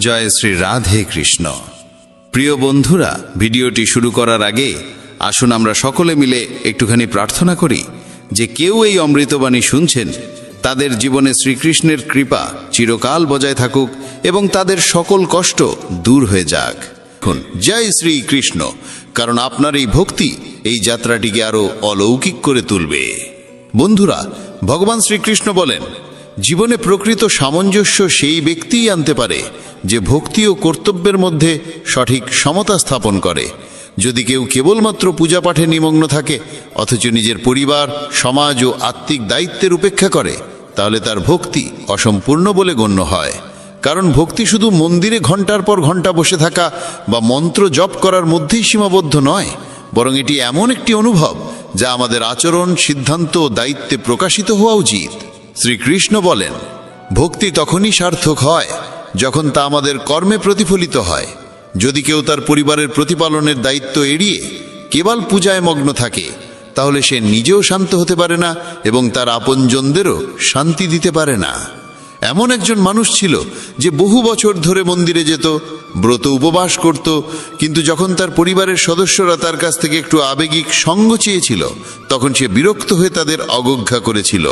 জয় শ্রী রাধে কৃষ্ণ। প্রিয় বন্ধুরা, ভিডিওটি শুরু করার আগে আসুন আমরা সকলে মিলে একটুখানি প্রার্থনা করি যে কেউ এই অমৃতবাণী শুনছেন তাদের জীবনে শ্রীকৃষ্ণের কৃপা চিরকাল বজায় থাকুক এবং তাদের সকল কষ্ট দূর হয়ে যাক। জয় শ্রীকৃষ্ণ, কারণ আপনার এই ভক্তি এই যাত্রাটিকে আরো অলৌকিক করে তুলবে। বন্ধুরা, ভগবান শ্রীকৃষ্ণ বলেন, জীবনে প্রকৃত সামঞ্জস্য সেই ব্যক্তিই আনতে পারে যে ভক্তি ও কর্তব্যের মধ্যে সঠিক সমতা স্থাপন করে। যদি কেউ কেবলমাত্র পূজা পাঠে নিমগ্ন থাকে অথচ নিজের পরিবার, সমাজ ও আত্মিক দায়িত্বের উপেক্ষা করে, তাহলে তার ভক্তি অসম্পূর্ণ বলে গণ্য হয়। কারণ ভক্তি শুধু মন্দিরে ঘন্টার পর ঘন্টা বসে থাকা বা মন্ত্র জপ করার মধ্যেই সীমাবদ্ধ নয়, বরং এটি এমন একটি অনুভব যা আমাদের আচরণ, সিদ্ধান্ত ও দায়িত্বে প্রকাশিত হওয়া উচিত। শ্রীকৃষ্ণ বলেন, ভক্তি তখনই সার্থক হয় যখন তা আমাদের কর্মে প্রতিফলিত হয়। যদি কেউ তার পরিবারের প্রতিপালনের দায়িত্ব এড়িয়ে কেবল পূজায় মগ্ন থাকে, তাহলে সে নিজেও শান্ত হতে পারে না এবং তার আপনজনদেরও শান্তি দিতে পারে না। এমন একজন মানুষ ছিল যে বহু বছর ধরে মন্দিরে যেত, ব্রত উপবাস করত, কিন্তু যখন তার পরিবারের সদস্যরা তার কাছ থেকে একটু আবেগিক সঙ্গ চেয়েছিল, তখন সে বিরক্ত হয়ে তাদের অবজ্ঞা করেছিল।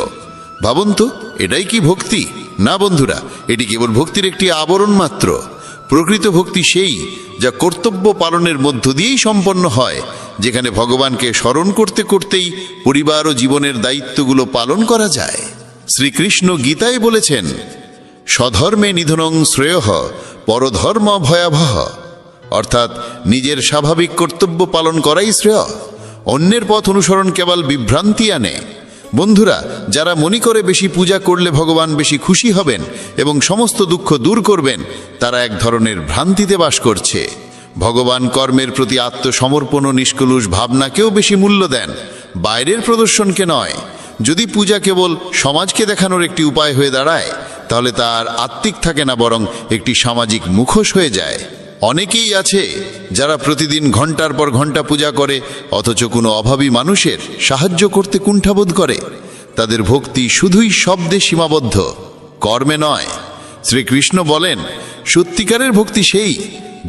ভাবুন তো, এটাই কি ভক্তি? না বন্ধুরা, এটি কেবল ভক্তির একটি আবরণ মাত্র। প্রকৃত ভক্তি সেই যা কর্তব্য পালনের মধ্য দিয়েই সম্পন্ন হয়, যেখানে ভগবানকে স্মরণ করতে করতেই পরিবার ও জীবনের দায়িত্বগুলো পালন করা যায়। শ্রীকৃষ্ণ গীতায় বলেছেন, স্বধর্মে নিধনং শ্রেয়ঃ পরধর্ম ভয়াবহ, অর্থাৎ নিজের স্বাভাবিক কর্তব্য পালন করাই শ্রেয়, অন্যের পথ অনুসরণ কেবল বিভ্রান্তি আনে। বন্ধুরা, যারা মনে করে বেশি পূজা করলে ভগবান বেশি খুশি হবেন এবং সমস্ত দুঃখ দূর করবেন, তারা এক ধরনের ভ্রান্তিতে বাস করছে। ভগবান কর্মের প্রতি আত্মসমর্পণ ও নিষ্কলুষ ভাবনাকেও বেশি মূল্য দেন, বাইরের প্রদর্শনকে নয়। যদি পূজা কেবল সমাজকে দেখানোর একটি উপায় হয়ে দাঁড়ায়, তাহলে তার আত্মিক থাকে না, বরং একটি সামাজিক মুখোশ হয়ে যায়। অনেকেই আছে যারা প্রতিদিন ঘন্টার পর ঘন্টা পূজা করে অথচ কোনো অভাবী মানুষের সাহায্য করতে কুণ্ঠাবোধ করে। তাদের ভক্তি শুধুই শব্দে সীমাবদ্ধ, কর্মে নয়। শ্রীকৃষ্ণ বলেন, সত্যিকারের ভক্তি সেই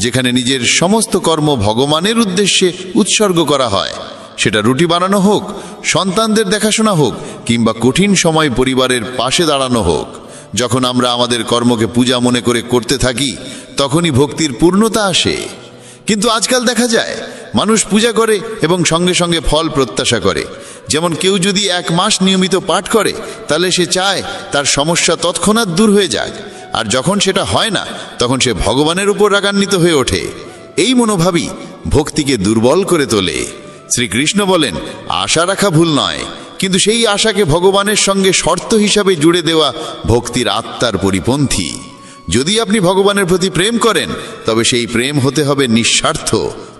যেখানে নিজের সমস্ত কর্ম ভগবানের উদ্দেশ্যে উৎসর্গ করা হয়। সেটা রুটি বানানো হোক, সন্তানদের দেখাশোনা হোক, কিংবা কঠিন সময় পরিবারের পাশে দাঁড়ানো হোক। যখন আমরা আমাদের কর্মকে পূজা মনে করে করতে থাকি, তখনই ভক্তির পূর্ণতা আসে। কিন্তু আজকাল দেখা যায় মানুষ পূজা করে এবং সঙ্গে সঙ্গে ফল প্রত্যাশা করে। যেমন কেউ যদি 1 মাস নিয়মিত পাঠ করে, তাহলে সে চায় তার সমস্যা তৎক্ষণাৎ দূর হয়ে যাক, আর যখন সেটা হয় না, তখন সে ভগবানের উপর রাগান্বিত হয়ে ওঠে। এই মনোভাবই ভক্তিকে দুর্বল করে তোলে। শ্রীকৃষ্ণ বলেন, আশা রাখা ভুল নয়, কিন্তু সেই আশাকে ভগবানের সঙ্গে শর্ত হিসাবে জুড়ে দেওয়া ভক্তির আত্মার পরিপন্থী। যদি আপনি ভগবানের প্রতি প্রেম করেন, তবে সেই প্রেম হতে হবে নিঃস্বার্থ।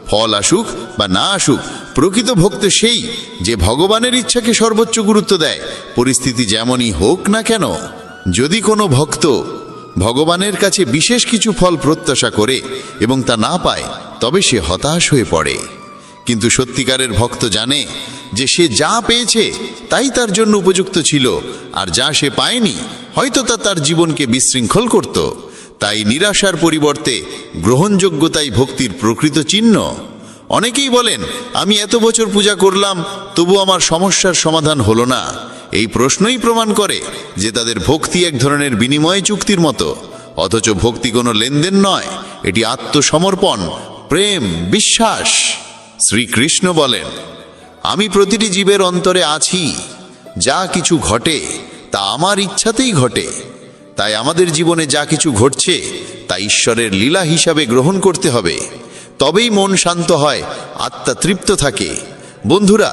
ফল আসুক বা না আসুক, প্রকৃত ভক্ত সেই যে ভগবানের ইচ্ছাকে সর্বোচ্চ গুরুত্ব দেয়, পরিস্থিতি যেমনই হোক না কেন। যদি কোনো ভক্ত ভগবানের কাছে বিশেষ কিছু ফল প্রত্যাশা করে এবং তা না পায়, তবে সে হতাশ হয়ে পড়ে। কিন্তু সত্যিকারের ভক্ত জানে যে সে যা পেয়েছে তাই তার জন্য উপযুক্ত ছিল, আর যা সে পায়নি হয়তো তা তার জীবনকে বিশৃঙ্খল করত। তাই নিরাশার পরিবর্তে গ্রহণযোগ্যতাই ভক্তির প্রকৃত চিহ্ন। অনেকেই বলেন, আমি এত বছর পূজা করলাম, তবু আমার সমস্যার সমাধান হলো না। এই প্রশ্নই প্রমাণ করে যে তাদের ভক্তি এক ধরনের বিনিময় চুক্তির মতো। অথচ ভক্তি কোনো লেনদেন নয়, এটি আত্মসমর্পণ, প্রেম, বিশ্বাস। শ্রীকৃষ্ণ বলেন, আমি প্রতিটি জীবের অন্তরে আছি। যা কিছু ঘটে তা আমার ইচ্ছাতেই ঘটে। তাই আমাদের জীবনে যা কিছু ঘটছে তা ঈশ্বরের লীলা হিসাবে গ্রহণ করতে হবে। তবেই মন শান্ত হয়, আত্মা তৃপ্ত থাকে। বন্ধুরা,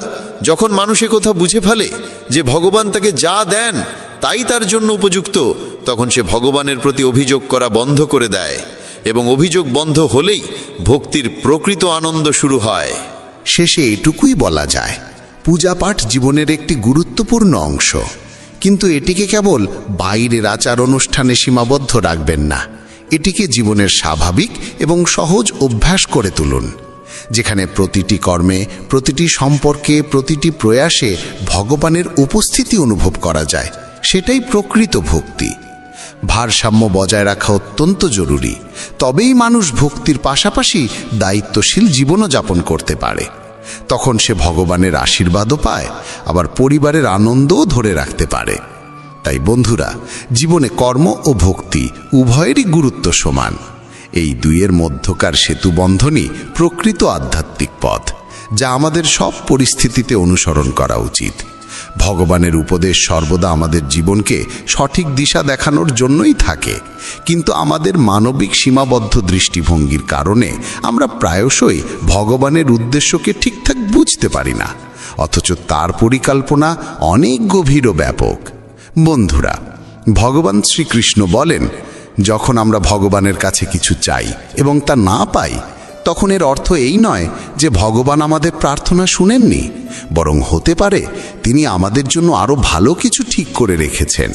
যখন মানুষ কথা বুঝে ফেলে যে ভগবান তাকে যা দেন তাই তার জন্য উপযুক্ত, তখন সে ভগবানের প্রতি অভিযোগ করা বন্ধ করে দেয়, এবং অভিযোগ বন্ধ হলেই ভক্তির প্রকৃত আনন্দ শুরু হয়। শেষে এটুকুই বলা যায়, পূজা পাঠ জীবনের একটি গুরুত্বপূর্ণ অংশ, কিন্তু এটিকে কেবল বাইরের আচার অনুষ্ঠানে সীমাবদ্ধ রাখবেন না। এটিকে জীবনের স্বাভাবিক এবং সহজ অভ্যাস করে তুলুন, যেখানে প্রতিটি কর্মে, প্রতিটি সম্পর্কে, প্রতিটি প্রয়াসে ভগবানের উপস্থিতি অনুভব করা যায়। সেটাই প্রকৃত ভক্তি। ভারসাম্য বজায় রাখা অত্যন্ত জরুরি। তবেই মানুষ ভক্তির পাশাপাশি দায়িত্বশীল জীবনও যাপন করতে পারে। তখন সে ভগবানের আশীর্বাদও পায়, আবার পরিবারের আনন্দও ধরে রাখতে পারে। তাই বন্ধুরা, জীবনে কর্ম ও ভক্তি উভয়েরই গুরুত্ব সমান। এই দুইয়ের মধ্যকার সেতুবন্ধনই প্রকৃত আধ্যাত্মিক পথ, যা আমাদের সব পরিস্থিতিতে অনুসরণ করা উচিত। ভগবানের উপদেশ সর্বদা আমাদের জীবনকে সঠিক দিশা দেখানোর জন্যই থাকে, কিন্তু আমাদের মানবিক সীমাবদ্ধ দৃষ্টিভঙ্গির কারণে আমরা প্রায়শই ভগবানের উদ্দেশ্যকে ঠিকঠাক বুঝতে পারি না, অথচ তার পরিকল্পনা অনেক গভীর ও ব্যাপক। বন্ধুরা, ভগবান শ্রীকৃষ্ণ বলেন, যখন আমরা ভগবানের কাছে কিছু চাই এবং তা না পাই, তখন এর অর্থ এই নয় যে ভগবান আমাদের প্রার্থনা শুনেননি, বরং হতে পারে তিনি আমাদের জন্য আরও ভালো কিছু ঠিক করে রেখেছেন।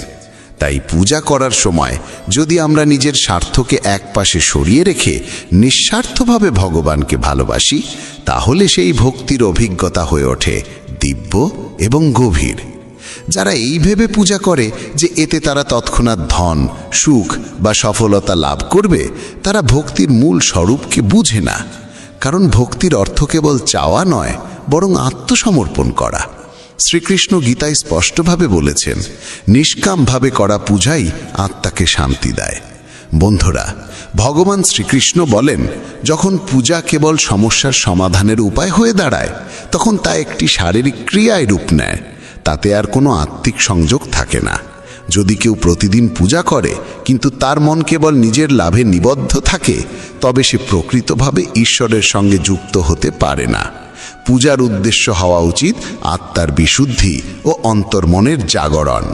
তাই পূজা করার সময় যদি আমরা নিজের স্বার্থকে একপাশে সরিয়ে রেখে নিঃস্বার্থভাবে ভগবানকে ভালোবাসি, তাহলে সেই ভক্তির অভিজ্ঞতা হয়ে ওঠে দিব্য এবং গভীর। যারা এই ভেবে পূজা করে যে এতে তারা তৎক্ষণাৎ ধন, সুখ বা সফলতা লাভ করবে, তারা ভক্তির মূল স্বরূপকে বুঝে না। কারণ ভক্তির অর্থ কেবল চাওয়া নয়, বরং আত্মসমর্পণ করা। শ্রীকৃষ্ণ গীতায় স্পষ্টভাবে বলেছেন, নিষ্কামভাবে করা পূজাই আত্মাকে শান্তি দেয়। বন্ধুরা, ভগবান শ্রীকৃষ্ণ বলেন, যখন পূজা কেবল সমস্যার সমাধানের উপায় হয়ে দাঁড়ায়, তখন তা একটি শারীরিক ক্রিয়ায় রূপ নেয়। তাতে আর কোনো আত্মিক সংযোগ থাকে না। যদি কেউ প্রতিদিন পূজা করে কিন্তু তার মন কেবল নিজের লাভে নিবদ্ধ থাকে, তবে সে প্রকৃতভাবে ঈশ্বরের সঙ্গে যুক্ত হতে পারে না। পূজার উদ্দেশ্য হওয়া উচিত আত্মার বিশুদ্ধি ও অন্তর্মনের জাগরণ।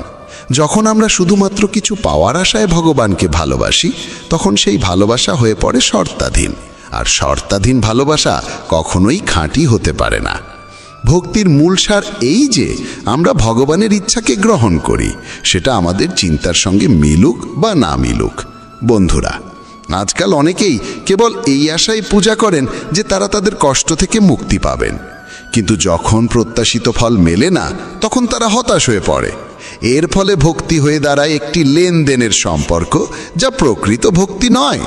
যখন আমরা শুধুমাত্র কিছু পাওয়ার আশায় ভগবানকে ভালোবাসি, তখন সেই ভালোবাসা হয়ে পড়ে শর্তাধীন, আর শর্তাধীন ভালোবাসা কখনোই খাঁটি হতে পারে না। ভক্তির মূল সার এই যে আমরা ভগবানের ইচ্ছাকে গ্রহণ করি, সেটা আমাদের চিন্তার সঙ্গে মিলুক বা না মিলুক। বন্ধুরা, আজকাল অনেকেই কেবল এই আশায় পূজা করেন যে তারা তাদের কষ্ট থেকে মুক্তি পাবেন, কিন্তু যখন প্রত্যাশিত ফল মেলে না, তখন তারা হতাশ হয়ে পড়ে। এর ফলে ভক্তি হয়ে দাঁড়ায় একটি লেনদেনের সম্পর্ক, যা প্রকৃত ভক্তি নয়।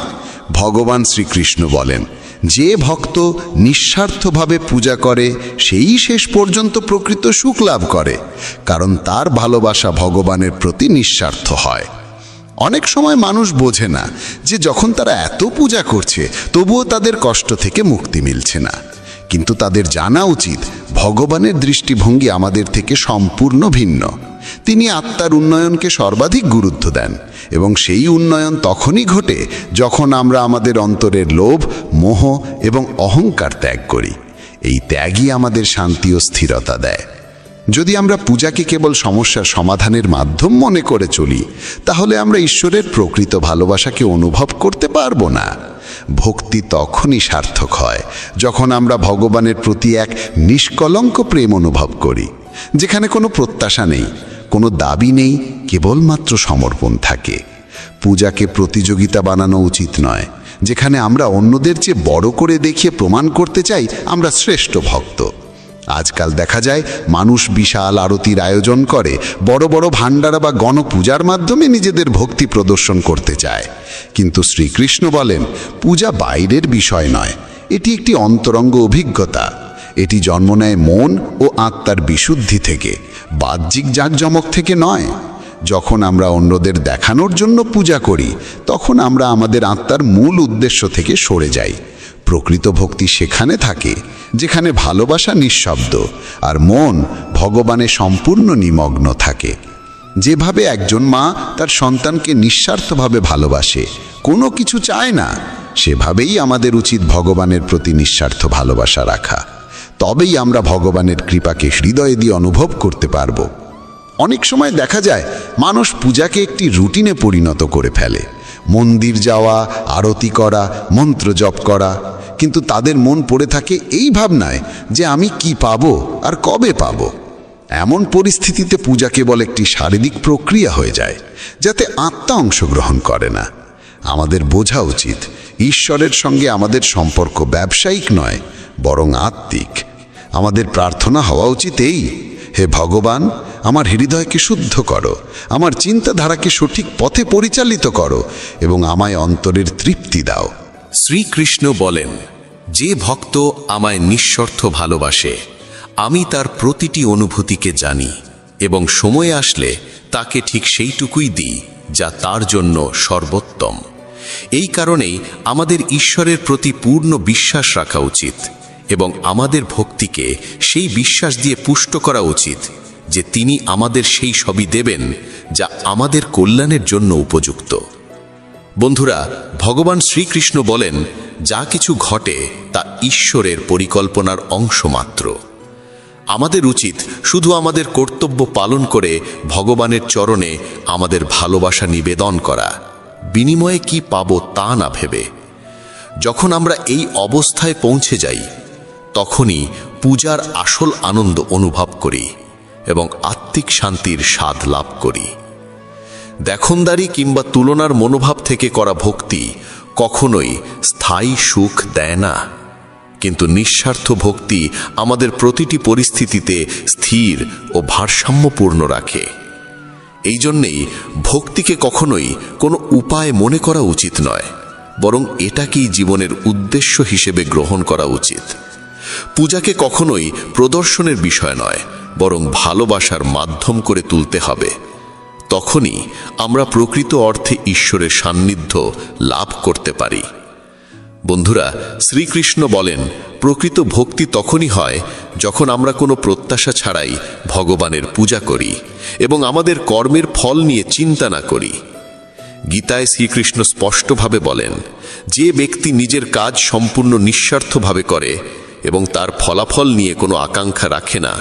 ভগবান শ্রীকৃষ্ণ বলেন, যে ভক্ত নিঃস্বার্থভাবে পূজা করে সেই শেষ পর্যন্ত প্রকৃত সুখ লাভ করে, কারণ তার ভালোবাসা ভগবানের প্রতি নিঃস্বার্থ হয়। অনেক সময় মানুষ বোঝে না যে যখন তারা এত পূজা করছে, তবুও তাদের কষ্ট থেকে মুক্তি মিলছে না। কিন্তু তাদের জানা উচিত, ভগবানের দৃষ্টিভঙ্গি আমাদের থেকে সম্পূর্ণ ভিন্ন। তিনি আত্মার উন্নয়নকে সর্বাধিক গুরুত্ব দেন, এবং সেই উন্নয়ন তখনই ঘটে যখন আমরা আমাদের অন্তরের লোভ, মোহ এবং অহংকার ত্যাগ করি। এই ত্যাগই আমাদের শান্তি ও স্থিরতা দেয়। যদি আমরা পূজাকে কেবল সমস্যার সমাধানের মাধ্যম মনে করে চলি, তাহলে আমরা ঈশ্বরের প্রকৃত ভালোবাসাকে অনুভব করতে পারবো না। ভক্তি তখনই সার্থক হয় যখন আমরা ভগবানের প্রতি এক নিষ্কলঙ্ক প্রেম অনুভব করি, যেখানে কোনো প্রত্যাশা নেই, কোনো দাবি নেই, কেবলমাত্র সমর্পণ থাকে। পূজাকে প্রতিযোগিতা বানানো উচিত নয়, যেখানে আমরা অন্যদের চেয়ে বড় করে দেখিয়ে প্রমাণ করতে চাই আমরা শ্রেষ্ঠ ভক্ত। আজকাল দেখা যায় মানুষ বিশাল আরতির আয়োজন করে, বড় বড় ভান্ডারা বা গণপূজার মাধ্যমে নিজেদের ভক্তি প্রদর্শন করতে চায়। কিন্তু শ্রীকৃষ্ণ বলেন, পূজা বাইরের বিষয় নয়, এটি একটি অন্তরঙ্গ অভিজ্ঞতা। এটি জন্ম নেয় মন ও আত্মার বিশুদ্ধি থেকে, বাহ্যিক জাঁকজমক থেকে নয়। যখন আমরা অন্যদের দেখানোর জন্য পূজা করি, তখন আমরা আমাদের আত্মার মূল উদ্দেশ্য থেকে সরে যাই। প্রকৃত ভক্তি সেখানে থাকে যেখানে ভালোবাসা নিঃশব্দ আর মন ভগবানে সম্পূর্ণ নিমগ্ন থাকে। যেভাবে একজন মা তার সন্তানকে নিঃস্বার্থভাবে ভালোবাসে, কোনো কিছু চায় না, সেভাবেই আমাদের উচিত ভগবানের প্রতি নিঃস্বার্থ ভালোবাসা রাখা। তবেই আমরা ভগবানের কৃপাকে হৃদয়ে দিয়ে অনুভব করতে পারব। অনেক সময় দেখা যায় মানুষ পূজাকে একটি রুটিনে পরিণত করে ফেলে। মন্দির যাওয়া, আরতি করা, মন্ত্র জপ করা, কিন্তু তাদের মন পড়ে থাকে এই ভাবনায় যে আমি কি পাবো আর কবে পাবো। এমন পরিস্থিতিতে পূজা কেবল একটি শারীরিক প্রক্রিয়া হয়ে যায়, যাতে আত্মা অংশগ্রহণ করে না। আমাদের বোঝা উচিত, ঈশ্বরের সঙ্গে আমাদের সম্পর্ক ব্যবসায়িক নয়, বরং আত্মিক। আমাদের প্রার্থনা হওয়া উচিত এই, হে ভগবান, আমার হৃদয়কে শুদ্ধ করো, আমার চিন্তাধারাকে সঠিক পথে পরিচালিত করো এবং আমায় অন্তরের তৃপ্তি দাও। শ্রীকৃষ্ণ বলেন, যে ভক্ত আমায় নিঃস্বার্থ ভালোবাসে, আমি তার প্রতিটি অনুভূতিকে জানি এবং সময় আসলে তাকে ঠিক সেইটুকুই দিই যা তার জন্য সর্বোত্তম। এই কারণেই আমাদের ঈশ্বরের প্রতি পূর্ণ বিশ্বাস রাখা উচিত এবং আমাদের ভক্তিকে সেই বিশ্বাস দিয়ে পুষ্ট করা উচিত যে তিনি আমাদের সেই সবই দেবেন যা আমাদের কল্যাণের জন্য উপযুক্ত। বন্ধুরা, ভগবান শ্রীকৃষ্ণ বলেন, যা কিছু ঘটে তা ঈশ্বরের পরিকল্পনার অংশ মাত্র। আমাদের উচিত শুধু আমাদের কর্তব্য পালন করে ভগবানের চরণে আমাদের ভালোবাসা নিবেদন করা, বিনিময়ে কি পাবো তা না ভেবে। যখন আমরা এই অবস্থায় পৌঁছে যাই, তখনই পূজার আসল আনন্দ অনুভব করি এবং আত্মিক শান্তির স্বাদ লাভ করি। দেখনদারি কিংবা তুলনার মনোভাব থেকে করা ভক্তি কখনোই স্থায়ী সুখ দেয় না, কিন্তু নিঃস্বার্থ ভক্তি আমাদের প্রতিটি পরিস্থিতিতে স্থির ও ভারসাম্যপূর্ণ রাখে। এই জন্যেই ভক্তিকে কখনোই কোনো উপায় মনে করা উচিত নয়, বরং এটাকেই জীবনের উদ্দেশ্য হিসেবে গ্রহণ করা উচিত। পূজাকে কখনোই প্রদর্শনের বিষয় নয়, বরং ভালোবাসার মাধ্যম করে তুলতে হবে। তখনই আমরা প্রকৃত অর্থে ঈশ্বরের সান্নিধ্য লাভ করতে পারি। বন্ধুরা, শ্রীকৃষ্ণ বলেন, প্রকৃত ভক্তি তখনই হয় যখন আমরা কোনো প্রত্যাশা ছাড়াই ভগবানের পূজা করি এবং আমাদের কর্মের ফল নিয়ে চিন্তা না করি। গীতায় শ্রীকৃষ্ণ স্পষ্টভাবে বলেন, যে ব্যক্তি নিজের কাজ সম্পূর্ণ নিঃস্বার্থভাবে করে এবং তার ফলাফল নিয়ে কোনো আকাঙ্ক্ষা রাখে না,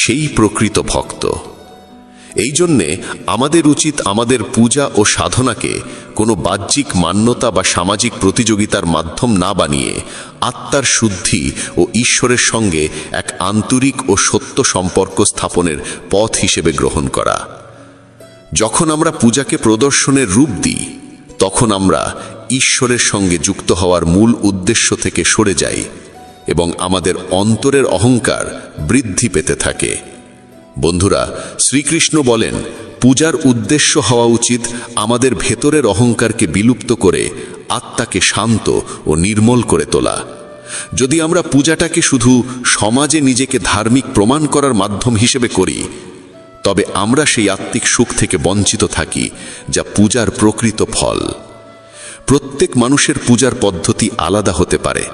সেই প্রকৃত ভক্ত। এই জন্যে আমাদের উচিত আমাদের পূজা ও সাধনাকে কোনো বাহ্যিক মান্যতা বা সামাজিক প্রতিযোগিতার মাধ্যম না বানিয়ে আত্মার শুদ্ধি ও ঈশ্বরের সঙ্গে এক আন্তরিক ও সত্য সম্পর্ক স্থাপনের পথ হিসেবে গ্রহণ করা। যখন আমরা পূজাকে প্রদর্শনের রূপ দিই, তখন আমরা ঈশ্বরের সঙ্গে যুক্ত হওয়ার মূল উদ্দেশ্য থেকে সরে যাই এবং আমাদের অন্তরের অহংকার বৃদ্ধি পেতে থাকে। বন্ধুরা, শ্রীকৃষ্ণ বলেন, পূজার উদ্দেশ্য হওয়া উচিত আমাদের ভেতরের অহংকারকে বিলুপ্ত করে আত্মাকে শান্ত ও নির্মল করে তোলা। যদি আমরা পূজাটাকে শুধু সমাজে নিজেকে ধার্মিক প্রমাণ করার মাধ্যম হিসেবে করি, তবে আমরা সেই আত্মিক সুখ থেকে বঞ্চিত থাকি যা পূজার প্রকৃত ফল। প্রত্যেক মানুষের পূজার পদ্ধতি আলাদা হতে পারে,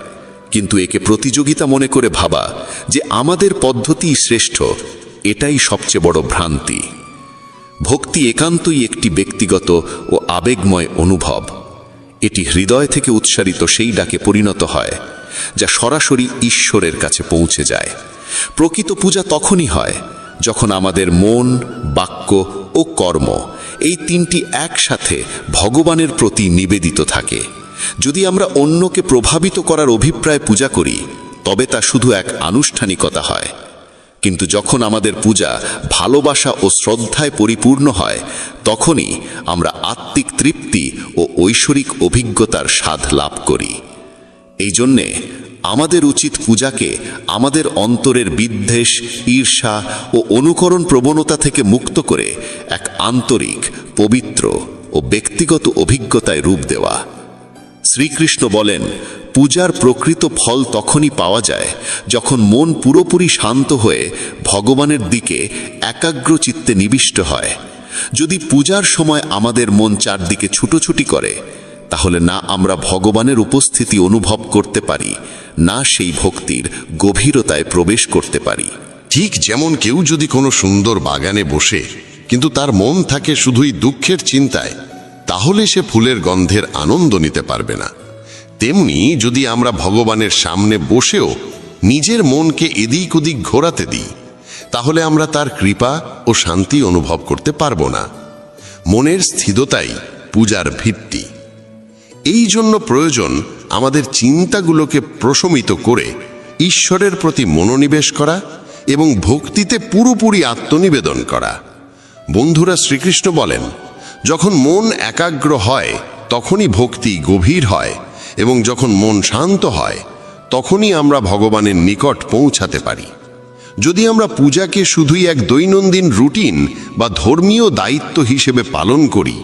কিন্তু একে প্রতিযোগিতা মনে করে ভাবা যে আমাদের পদ্ধতিই শ্রেষ্ঠ, এটাই সবচেয়ে বড় ভ্রান্তি। ভক্তি একান্তই একটি ব্যক্তিগত ও আবেগময় অনুভব। এটি হৃদয় থেকে উৎসারিত সেই ডাকে পরিণত হয় যা সরাসরি ঈশ্বরের কাছে পৌঁছে যায়। প্রকৃত পূজা তখনই হয় যখন আমাদের মন, বাক্য ও কর্ম এই তিনটি একসাথে ভগবানের প্রতি নিবেদিত থাকে। যদি আমরা অন্যকে প্রভাবিত করার অভিপ্রায় পূজা করি, তবে তা শুধু এক আনুষ্ঠানিকতা হয়। কিন্তু যখন আমাদের পূজা ভালোবাসা ও শ্রদ্ধায় পরিপূর্ণ হয়, তখনই আমরা আত্মিক তৃপ্তি ও ঐশ্বরিক অভিজ্ঞতার স্বাদ লাভ করি। এই জন্যে আমাদের উচিত পূজাকে আমাদের অন্তরের বিদ্বেষ, ঈর্ষা ও অনুকরণ প্রবণতা থেকে মুক্ত করে এক আন্তরিক, পবিত্র ও ব্যক্তিগত অভিজ্ঞতায় রূপ দেওয়া। শ্রীকৃষ্ণ বলেন, পূজার প্রকৃত ফল তখনই পাওয়া যায় যখন মন পুরোপুরি শান্ত হয়ে ভগবানের দিকে একাগ্র চিত্তে নিবিষ্ট হয়। যদি পূজার সময় আমাদের মন চারদিকে ছুটোছুটি করে, তাহলে না আমরা ভগবানের উপস্থিতি অনুভব করতে পারি, না সেই ভক্তির গভীরতায় প্রবেশ করতে পারি। ঠিক যেমন কেউ যদি কোনো সুন্দর বাগানে বসে কিন্তু তার মন থাকে শুধুই দুঃখের চিন্তায়, তাহলে সে ফুলের গন্ধের আনন্দ নিতে পারবে না। তেমনি যদি আমরা ভগবানের সামনে বসেও নিজের মনকে এদিক ওদিক ঘোরাতে দিই, তাহলে আমরা তার কৃপা ও শান্তি অনুভব করতে পারবো না। মনের স্থিরতাই পূজার ভিত্তি। এই জন্য প্রয়োজন আমাদের চিন্তাগুলোকে প্রশমিত করে ঈশ্বরের প্রতি মনোনিবেশ করা এবং ভক্তিতে পুরোপুরি আত্মনিবেদন করা। বন্ধুরা, শ্রীকৃষ্ণ বলেন, যখন মন একাগ্র হয় তখনই ভক্তি গভীর হয় এবং যখন মন শান্ত হয় তখনই আমরা ভগবানের নিকট পৌঁছাতে পারি। যদি আমরা পূজাকে শুধুই এক দৈনন্দিন রুটিন বা ধর্মীয় দায়িত্ব হিসেবে পালন করি